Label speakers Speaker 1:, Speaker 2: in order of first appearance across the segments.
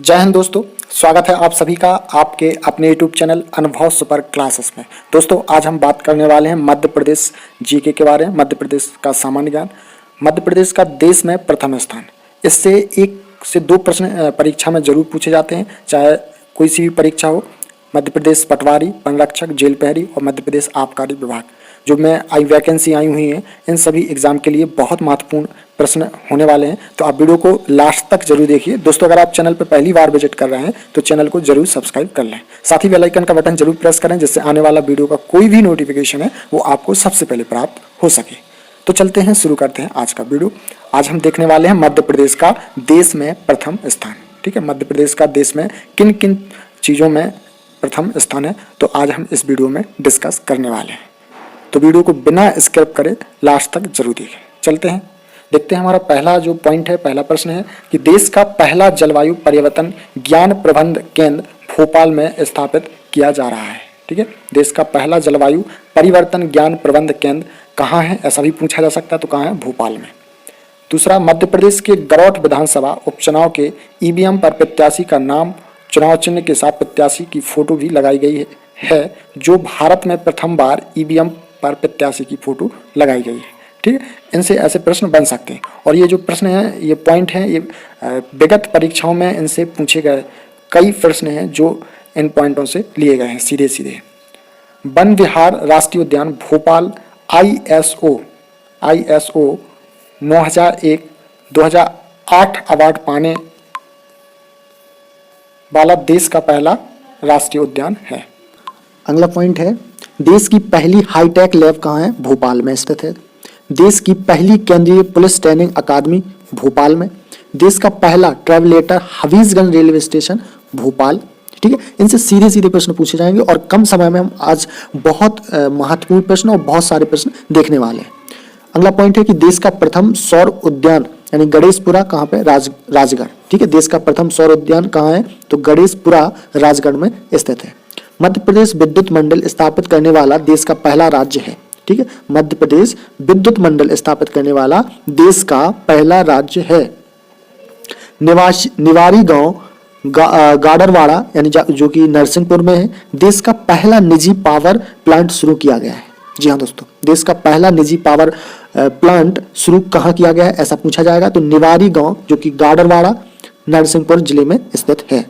Speaker 1: जय हिंद दोस्तों, स्वागत है आप सभी का आपके अपने यूट्यूब चैनल अनुभव सुपर क्लासेस में। दोस्तों आज हम बात करने वाले हैं मध्य प्रदेश जीके के बारे में। मध्य प्रदेश का सामान्य ज्ञान। मध्य प्रदेश का देश में प्रथम स्थान। इससे एक से दो प्रश्न परीक्षा में जरूर पूछे जाते हैं, चाहे कोई सी भी परीक्षा हो। मध्य प्रदेश पटवारी, वन रक्षक, जेल प्रहरी और मध्य प्रदेश आबकारी विभाग जो में वैकेंसी आई हुई हैं, इन सभी एग्जाम के लिए बहुत महत्वपूर्ण प्रश्न होने वाले हैं। तो आप वीडियो को लास्ट तक जरूर देखिए। दोस्तों अगर आप चैनल पर पहली बार विजिट कर रहे हैं तो चैनल को जरूर सब्सक्राइब कर लें, साथ ही बेल आइकन का बटन जरूर प्रेस करें जिससे आने वाला वीडियो का कोई भी नोटिफिकेशन है वो आपको सबसे पहले प्राप्त हो सके। तो चलते हैं, शुरू करते हैं आज का वीडियो। आज हम देखने वाले हैं मध्य प्रदेश का देश में प्रथम स्थान। ठीक है, मध्य प्रदेश का देश में किन किन चीज़ों में प्रथम स्थान है, तो आज हम इस वीडियो में डिस्कस करने वाले हैं। तो वीडियो को बिना स्किप करे लास्ट तक जरूर देखें। चलते हैं, देखते हैं। हमारा पहला जो पॉइंट है, पहला प्रश्न है कि देश का पहला जलवायु परिवर्तन ज्ञान प्रबंध केंद्र भोपाल में स्थापित किया जा रहा है। ठीक है, देश का पहला जलवायु परिवर्तन ज्ञान प्रबंध केंद्र कहाँ है, ऐसा भी पूछा जा सकता है, तो कहाँ है? भोपाल में। दूसरा, मध्य प्रदेश के गरौठ विधानसभा उपचुनाव के ईवीएम पर प्रत्याशी का नाम, चुनाव चिन्ह के साथ प्रत्याशी की फोटो भी लगाई गई है, जो भारत में प्रथम बार ईवीएम पर प्रत्याशी की फोटो लगाई गई है। ठीक है, इनसे ऐसे प्रश्न बन सकते हैं। और ये जो प्रश्न है, ये पॉइंट है, ये विगत परीक्षाओं में इनसे पूछे गए कई प्रश्न हैं जो इन पॉइंटों से लिए गए हैं सीधे सीधे। वन विहार राष्ट्रीय उद्यान भोपाल ISO 2001-2008 अवार्ड पाने वाला देश का पहला राष्ट्रीय उद्यान है। अगला पॉइंट है, देश की पहली हाईटेक लैब कहाँ है? भोपाल में स्थित है। देश की पहली केंद्रीय पुलिस ट्रेनिंग अकादमी भोपाल में। देश का पहला travelator Habibganj railway station Bhopal. ठीक है, इनसे सीधे सीधे प्रश्न पूछे जाएंगे और कम समय में हम आज बहुत महत्वपूर्ण प्रश्न और बहुत सारे प्रश्न देखने वाले हैं। अगला पॉइंट है कि देश का प्रथम सौर उद्यान यानी गणेशपुरा कहाँ पे? राजगढ़। ठीक है, देश का प्रथम सौर उद्यान कहाँ है? तो गणेशपुरा राजगढ़ में स्थित है। मध्य प्रदेश विद्युत मंडल स्थापित करने वाला देश का पहला राज्य है। ठीक है, मध्य प्रदेश विद्युत मंडल स्थापित करने वाला देश का पहला राज्य है। निवारी गांव गाडरवाड़ा यानी जो कि नरसिंहपुर में है, देश का पहला निजी पावर प्लांट शुरू किया गया है। जी हाँ दोस्तों, देश का पहला निजी पावर प्लांट शुरू कहाँ किया गया है, ऐसा पूछा जाएगा। तो निवारी गांव जो कि गाडरवाड़ा नरसिंहपुर जिले में स्थित है।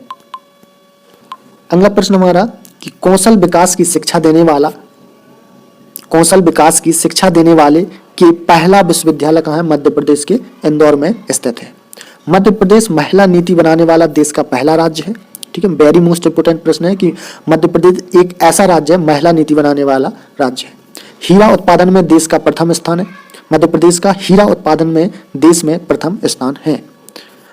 Speaker 1: अगला प्रश्न हमारा कि कौशल विकास की शिक्षा देने वाले के पहला विश्वविद्यालय कहाँ है? मध्य प्रदेश के इंदौर में स्थित है। मध्य प्रदेश महिला नीति बनाने वाला देश का पहला राज्य है। ठीक है, वेरी मोस्ट इंपोर्टेंट प्रश्न है कि मध्य प्रदेश एक ऐसा राज्य है महिला नीति बनाने वाला राज्य है। हीरा उत्पादन में देश का प्रथम स्थान है। मध्य प्रदेश का हीरा उत्पादन में देश में प्रथम स्थान है।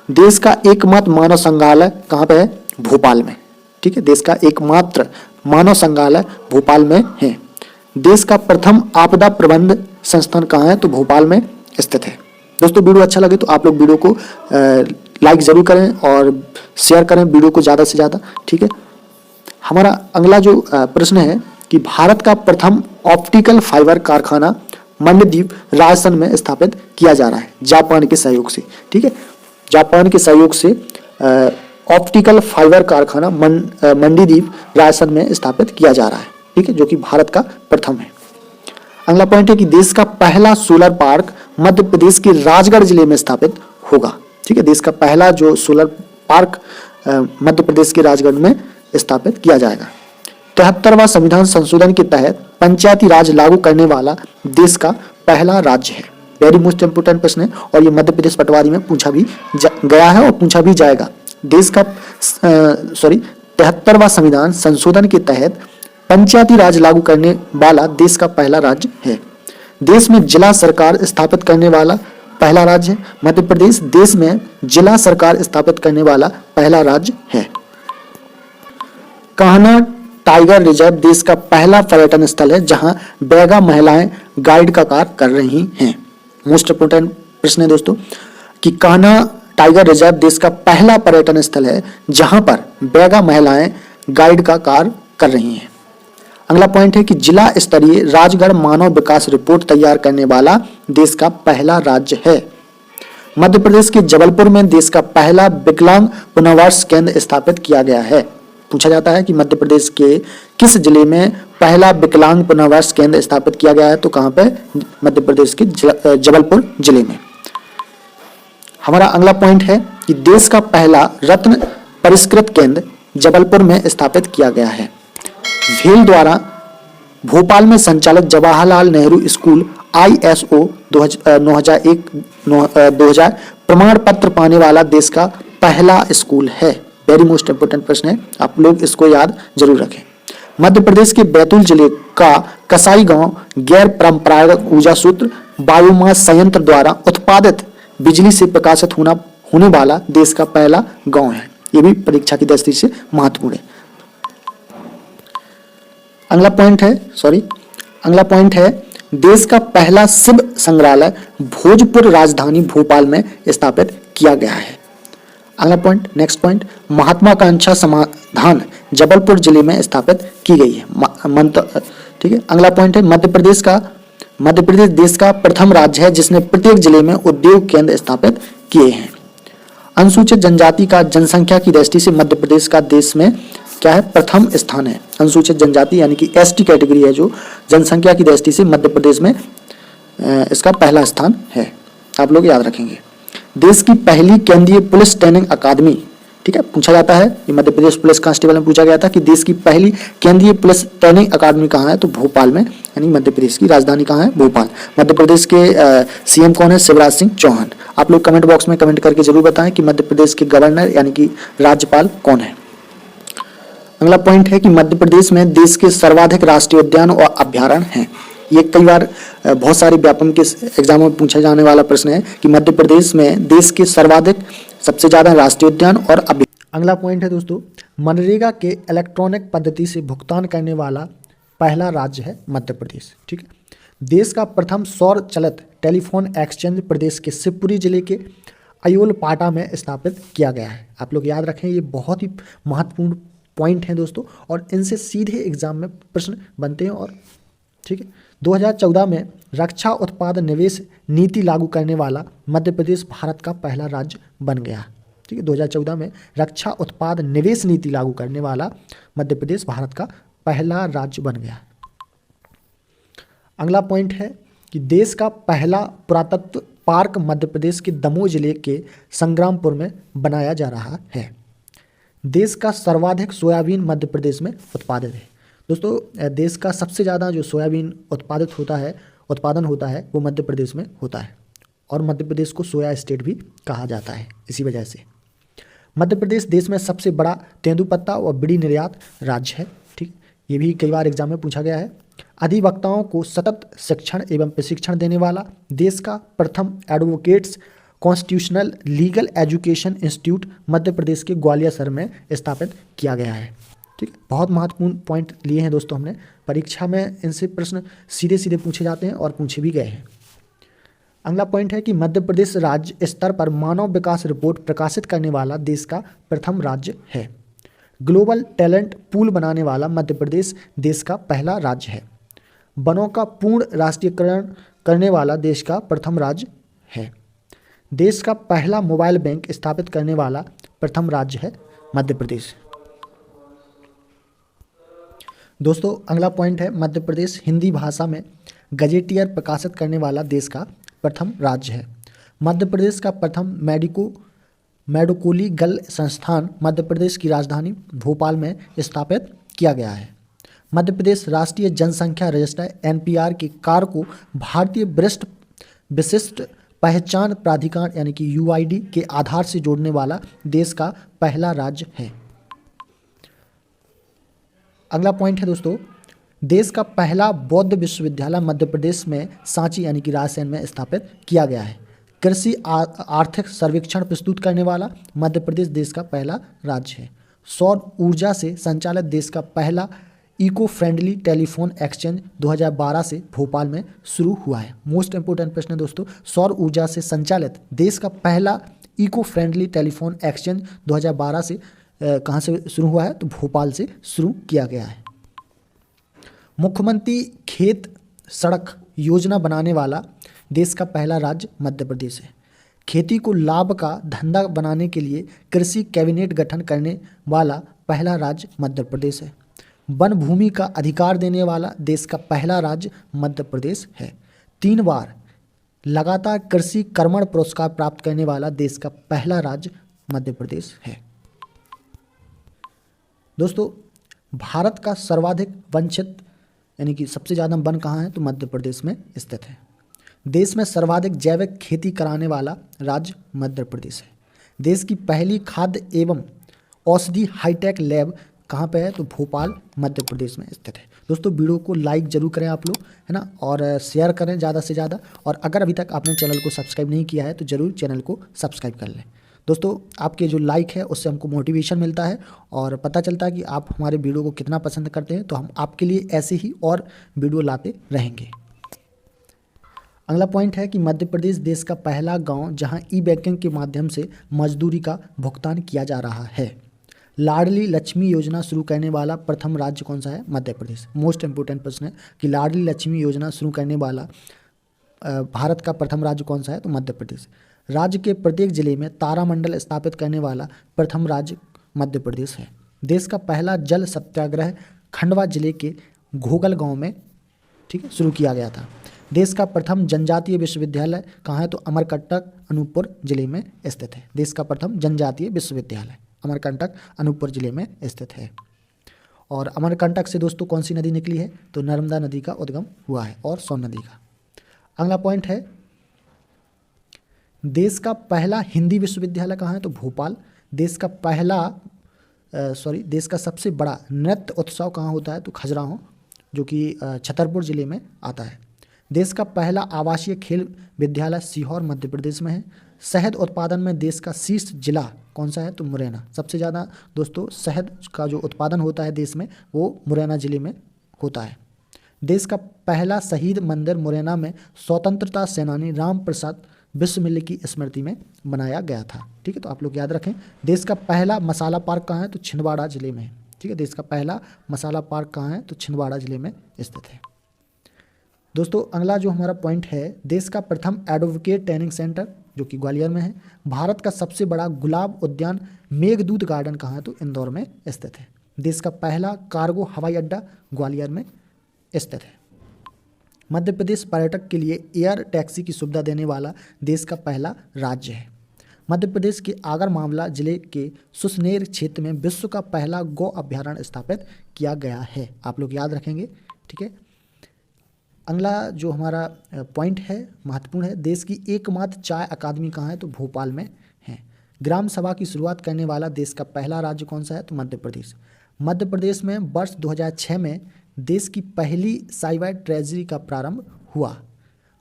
Speaker 1: देश का एकमात्र मानव संग्रहालय कहाँ पे है? भोपाल में। ठीक है, देश का एकमात्र मानव संग्रहालय भोपाल में है। देश का प्रथम आपदा प्रबंध संस्थान कहाँ है? तो भोपाल में स्थित है। दोस्तों वीडियो अच्छा लगे तो आप लोग वीडियो को लाइक जरूर करें और शेयर करें वीडियो को ज़्यादा से ज़्यादा। ठीक है, हमारा अगला जो प्रश्न है कि भारत का प्रथम ऑप्टिकल फाइबर कारखाना मंडदीप राजस्थान में स्थापित किया जा रहा है जापान के सहयोग से। ठीक है, जापान के सहयोग से ऑप्टिकल फाइबर कारखाना मंडीदीप राजस्थान में स्थापित किया जा रहा है। ठीक है, जो कि भारत का प्रथम है। अगला पॉइंट है कि देश का पहला सोलर पार्क मध्य प्रदेश के राजगढ़ जिले में स्थापित होगा। ठीक है, देश का पहला जो सोलर पार्क मध्य प्रदेश के राजगढ़ में स्थापित किया जाएगा। 73वां संविधान संशोधन के तहत पंचायती राज लागू करने वाला देश का पहला राज्य है। वेरी मोस्ट इंपोर्टेंट प्रश्न है और ये मध्य प्रदेश पटवारी में पूछा भी गया है और पूछा भी जाएगा। देश का 73वां संविधान संशोधन के तहत पंचायती राज लागू करने वाला देश का पहला राज्य है। देश में जिला सरकार स्थापित करने वाला पहला राज्य है मध्य प्रदेश। देश में जिला सरकार स्थापित करने वाला पहला राज्य है। कान्हा टाइगर रिजर्व देश का पहला पर्यटन स्थल है जहां बैगा महिलाएं गाइड का कार्य कर रही हैं। मोस्ट इंपोर्टेंट प्रश्न है दोस्तों कि कान्हा टाइगर रिजर्व देश का पहला पर्यटन स्थल है जहां पर बैगा महिलाएं गाइड का कार्य कर रही हैं। अगला पॉइंट है कि जिला स्तरीय राजगढ़ मानव विकास रिपोर्ट तैयार करने वाला देश का पहला राज्य है। मध्य प्रदेश के जबलपुर में देश का पहला विकलांग पुनर्वास केंद्र स्थापित किया गया है। पूछा जाता है कि मध्य प्रदेश के किस जिले में पहला विकलांग पुनर्वास केंद्र स्थापित किया गया है, तो कहां पे? मध्य प्रदेश के जबलपुर जिले में। हमारा अगला पॉइंट है कि देश का पहला रत्न परिष्कृत केंद्र जबलपुर में स्थापित किया गया है। भेल द्वारा भोपाल में संचालित जवाहरलाल नेहरू स्कूल ISO 2000 प्रमाण पत्र पाने वाला देश का पहला स्कूल है। वेरी मोस्ट इंपोर्टेंट प्रश्न है, आप लोग इसको याद जरूर रखें। मध्य प्रदेश के बैतूल जिले का कसाई गांव गैर परंपरागत ऊर्जा सूत्र बायोमास संयंत्र द्वारा उत्पादित बिजली से प्रकाशित होने वाला देश का पहला गांव है। ये भी परीक्षा की दृष्टि से महत्वपूर्ण है। अगला पॉइंट है देश का पहला शिव संग्रहालय भोजपुर राजधानी भोपाल में स्थापित किया गया है। अगला पॉइंट, नेक्स्ट पॉइंट, महत्वाकांक्षा समाधान जबलपुर जिले में स्थापित की गई है। ठीक है। अगला पॉइंट है मध्य प्रदेश देश का प्रथम राज्य है जिसने प्रत्येक जिले में उद्योग केंद्र स्थापित किए हैं। अनुसूचित जनजाति का जनसंख्या की दृष्टि से मध्य प्रदेश का देश में क्या है? प्रथम स्थान है। अनुसूचित जनजाति यानी कि ST कैटेगरी है जो जनसंख्या की दृष्टि से मध्य प्रदेश में इसका पहला स्थान है। आप लोग याद रखेंगे। देश की पहली केंद्रीय पुलिस ट्रेनिंग अकादमी, ठीक है, पूछा जाता है, ये मध्य प्रदेश पुलिस कांस्टेबल में पूछा गया था कि देश की पहली केंद्रीय पुलिस ट्रेनिंग अकादमी कहाँ है? तो भोपाल में, यानी मध्य प्रदेश की राजधानी कहाँ है? भोपाल। मध्य प्रदेश के CM कौन है? शिवराज सिंह चौहान। आप लोग कमेंट बॉक्स में कमेंट करके जरूर बताएं कि मध्य प्रदेश के गवर्नर यानी कि राज्यपाल कौन है। अगला पॉइंट है कि मध्य प्रदेश में देश के सर्वाधिक राष्ट्रीय उद्यान और अभ्यारण्य हैं। ये कई बार बहुत सारे व्यापम के एग्जामों में पूछा जाने वाला प्रश्न है कि मध्य प्रदेश में देश के सर्वाधिक सबसे ज्यादा राष्ट्रीय उद्यान और अगला पॉइंट है दोस्तों, मनरेगा के इलेक्ट्रॉनिक पद्धति से भुगतान करने वाला पहला राज्य है मध्य प्रदेश। ठीक है। देश का प्रथम सौर चलित टेलीफोन एक्सचेंज प्रदेश के शिवपुरी जिले के अयोलपाटा में स्थापित किया गया है। आप लोग याद रखें, ये बहुत ही महत्वपूर्ण पॉइंट हैं दोस्तों, और इनसे सीधे एग्जाम में प्रश्न बनते हैं। और ठीक है, 2014 में रक्षा उत्पाद निवेश नीति लागू करने वाला मध्य प्रदेश भारत का पहला राज्य बन गया। ठीक है, 2014 में रक्षा उत्पाद निवेश नीति लागू करने वाला मध्य प्रदेश भारत का पहला राज्य बन गया। अगला पॉइंट है कि देश का पहला पुरातत्व पार्क मध्य प्रदेश के दमोह जिले के संग्रामपुर में बनाया जा रहा है। देश का सर्वाधिक सोयाबीन मध्य प्रदेश में उत्पादित है। दोस्तों, देश का सबसे ज़्यादा जो सोयाबीन उत्पादन होता है वो मध्य प्रदेश में होता है, और मध्य प्रदेश को सोया स्टेट भी कहा जाता है इसी वजह से। मध्य प्रदेश देश में सबसे बड़ा तेंदुपत्ता और बीड़ी निर्यात राज्य है। ठीक, ये भी कई बार एग्जाम में पूछा गया है। अधिवक्ताओं को सतत शिक्षण एवं प्रशिक्षण देने वाला देश का प्रथम advocates constitutional legal education institute Madhya Pradesh के ग्वालियर शहर में स्थापित किया गया है। ठीक है, बहुत महत्वपूर्ण पॉइंट लिए हैं दोस्तों हमने। परीक्षा में इनसे प्रश्न सीधे सीधे पूछे जाते हैं और पूछे भी गए हैं। अगला पॉइंट है कि मध्य प्रदेश राज्य स्तर पर मानव विकास रिपोर्ट प्रकाशित करने वाला देश का प्रथम राज्य है। ग्लोबल टैलेंट पूल बनाने वाला मध्य प्रदेश देश का पहला राज्य है। वनों का पूर्ण राष्ट्रीयकरण करने वाला देश का प्रथम राज्य है। देश का पहला मोबाइल बैंक स्थापित करने वाला प्रथम राज्य है मध्य प्रदेश। दोस्तों, अगला पॉइंट है मध्य प्रदेश हिंदी भाषा में गजेटियर प्रकाशित करने वाला देश का प्रथम राज्य है। मध्य प्रदेश का प्रथम मेडिकोलीगल संस्थान मध्य प्रदेश की राजधानी भोपाल में स्थापित किया गया है। मध्य प्रदेश राष्ट्रीय जनसंख्या रजिस्टर NPR के कार्य को भारतीय विशिष्ट पहचान प्राधिकरण यानी कि UID के आधार से जोड़ने वाला देश का पहला राज्य है। अगला पॉइंट है दोस्तों, देश का पहला बौद्ध विश्वविद्यालय मध्य प्रदेश में सांची यानी कि रायसेन में स्थापित किया गया है। कृषि आर्थिक सर्वेक्षण प्रस्तुत करने वाला मध्य प्रदेश देश का पहला राज्य है। सौर ऊर्जा से संचालित देश का पहला इको फ्रेंडली टेलीफोन एक्सचेंज 2012 से भोपाल में शुरू हुआ है। मोस्ट इंपोर्टेंट प्रश्न है दोस्तों, सौर ऊर्जा से संचालित देश का पहला इको फ्रेंडली टेलीफोन एक्सचेंज 2012 से कहाँ से शुरू हुआ है? तो भोपाल से शुरू किया गया है। मुख्यमंत्री खेत सड़क योजना बनाने वाला देश का पहला राज्य मध्य प्रदेश है। खेती को लाभ का धंधा बनाने के लिए कृषि कैबिनेट गठन करने वाला पहला राज्य मध्य प्रदेश है। वन भूमि का अधिकार देने वाला देश का पहला राज्य मध्य प्रदेश है। 3 बार लगातार कृषि कर्मण पुरस्कार प्राप्त करने वाला देश का पहला राज्य मध्य प्रदेश है। दोस्तों, भारत का सर्वाधिक वन क्षेत्र यानी कि सबसे ज़्यादा वन कहाँ है, तो मध्य प्रदेश में स्थित है। देश में सर्वाधिक जैविक खेती कराने वाला राज्य मध्य प्रदेश है। देश की पहली खाद्य एवं औषधि हाईटेक लैब कहाँ पे है, तो भोपाल मध्य प्रदेश में स्थित है। दोस्तों, वीडियो को लाइक जरूर करें आप लोग, है ना, और शेयर करें ज़्यादा से ज़्यादा। और अगर अभी तक आपने चैनल को सब्सक्राइब नहीं किया है तो ज़रूर चैनल को सब्सक्राइब कर लें। दोस्तों, आपके जो लाइक है उससे हमको मोटिवेशन मिलता है और पता चलता है कि आप हमारे वीडियो को कितना पसंद करते हैं, तो हम आपके लिए ऐसे ही और वीडियो लाते रहेंगे। अगला पॉइंट है कि मध्य प्रदेश देश का पहला गांव जहां ई बैंकिंग के माध्यम से मजदूरी का भुगतान किया जा रहा है। लाडली लक्ष्मी योजना शुरू करने वाला प्रथम राज्य कौन सा है, मध्य प्रदेश। मोस्ट इंपोर्टेंट प्रश्न है कि लाडली लक्ष्मी योजना शुरू करने वाला भारत का प्रथम राज्य कौन सा है, तो मध्य प्रदेश। राज्य के प्रत्येक जिले में तारामंडल स्थापित करने वाला प्रथम राज्य मध्य प्रदेश है। देश का पहला जल सत्याग्रह खंडवा जिले के घोगल गांव में, ठीक है, शुरू किया गया था। देश का प्रथम जनजातीय विश्वविद्यालय कहाँ है, तो अमरकंटक अनूपपुर जिले में स्थित है। देश का प्रथम जनजातीय विश्वविद्यालय अमरकंटक अनूपपुर जिले में स्थित है। और अमरकंटक से दोस्तों कौन सी नदी निकली है, तो नर्मदा नदी का उद्गम हुआ है और सोन नदी का। अगला पॉइंट है, देश का पहला हिंदी विश्वविद्यालय कहाँ है, तो भोपाल। देश का सबसे बड़ा नृत्य उत्सव कहाँ होता है, तो खजुराहो, जो कि छतरपुर जिले में आता है। देश का पहला आवासीय खेल विद्यालय सीहोर मध्य प्रदेश में है। शहद उत्पादन में देश का शीर्ष जिला कौन सा है, तो मुरैना। सबसे ज़्यादा दोस्तों शहद का जो उत्पादन होता है देश में वो मुरैना जिले में होता है। देश का पहला शहीद मंदिर मुरैना में स्वतंत्रता सेनानी राम प्रसाद बिस्मिल की स्मृति में बनाया गया था। ठीक है, तो आप लोग याद रखें। देश का पहला मसाला पार्क कहाँ है, तो छिंदवाड़ा जिले में है। ठीक है, देश का पहला मसाला पार्क कहाँ है, तो छिंदवाड़ा जिले में स्थित है। दोस्तों, अगला जो हमारा पॉइंट है, देश का प्रथम एडवोकेट ट्रेनिंग सेंटर जो कि ग्वालियर में है। भारत का सबसे बड़ा गुलाब उद्यान मेघदूत गार्डन कहाँ है, तो इंदौर में स्थित है। देश का पहला कार्गो हवाई अड्डा ग्वालियर में स्थित है। मध्य प्रदेश पर्यटक के लिए एयर टैक्सी की सुविधा देने वाला देश का पहला राज्य है। मध्य प्रदेश के आगर मामला जिले के सुसनेर क्षेत्र में विश्व का पहला गौ अभ्यारण्य स्थापित किया गया है। आप लोग याद रखेंगे, ठीक है। अगला जो हमारा पॉइंट है महत्वपूर्ण है, देश की एकमात्र चाय अकादमी कहाँ है, तो भोपाल में है। ग्राम सभा की शुरुआत करने वाला देश का पहला राज्य कौन सा है, तो मध्य प्रदेश। मध्य प्रदेश में वर्ष 2006 में देश की पहली साइबर ट्रेजरी का प्रारंभ हुआ।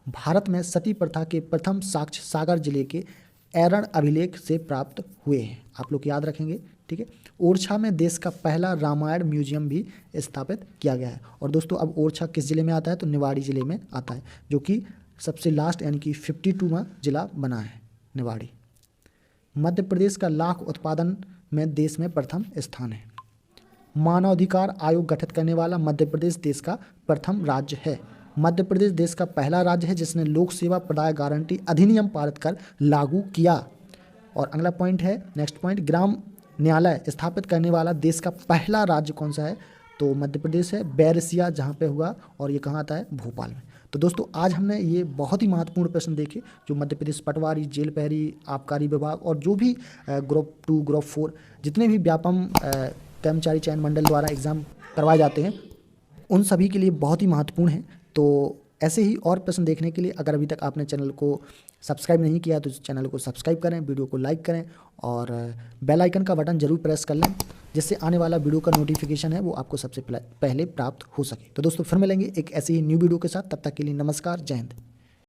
Speaker 1: भारत में सती प्रथा के प्रथम साक्ष्य सागर जिले के एरण अभिलेख से प्राप्त हुए हैं। आप लोग याद रखेंगे, ठीक है। ओरछा में देश का पहला रामायण म्यूजियम भी स्थापित किया गया है। और दोस्तों, अब ओरछा किस जिले में आता है, तो निवाड़ी जिले में आता है, जो कि सबसे लास्ट यानी कि 52वां जिला बना है निवाड़ी। मध्य प्रदेश का लाख उत्पादन में देश में प्रथम स्थान है। मानवाधिकार आयोग गठित करने वाला मध्य प्रदेश देश का प्रथम राज्य है। मध्य प्रदेश देश का पहला राज्य है जिसने लोक सेवा प्रदाय गारंटी अधिनियम पारित कर लागू किया। और अगला पॉइंट है, नेक्स्ट पॉइंट, ग्राम न्यायालय स्थापित करने वाला देश का पहला राज्य कौन सा है, तो मध्य प्रदेश है। बैरसिया जहाँ पे हुआ, और ये कहाँ आता है, भोपाल में। तो दोस्तों, आज हमने ये बहुत ही महत्वपूर्ण प्रश्न देखे जो मध्य प्रदेश पटवारी, जेल प्रहरी, आबकारी विभाग और जो भी ग्रुप 2 ग्रुप 4 जितने भी व्यापम कर्मचारी चयन मंडल द्वारा एग्जाम करवाए जाते हैं उन सभी के लिए बहुत ही महत्वपूर्ण है। तो ऐसे ही और प्रश्न देखने के लिए अगर अभी तक आपने चैनल को सब्सक्राइब नहीं किया तो चैनल को सब्सक्राइब करें, वीडियो को लाइक करें और बेल आइकन का बटन जरूर प्रेस कर लें, जिससे आने वाला वीडियो का नोटिफिकेशन है वो आपको सबसे पहले प्राप्त हो सके। तो दोस्तों, फिर मिलेंगे एक ऐसी ही न्यू वीडियो के साथ। तब तक के लिए नमस्कार, जय हिंद।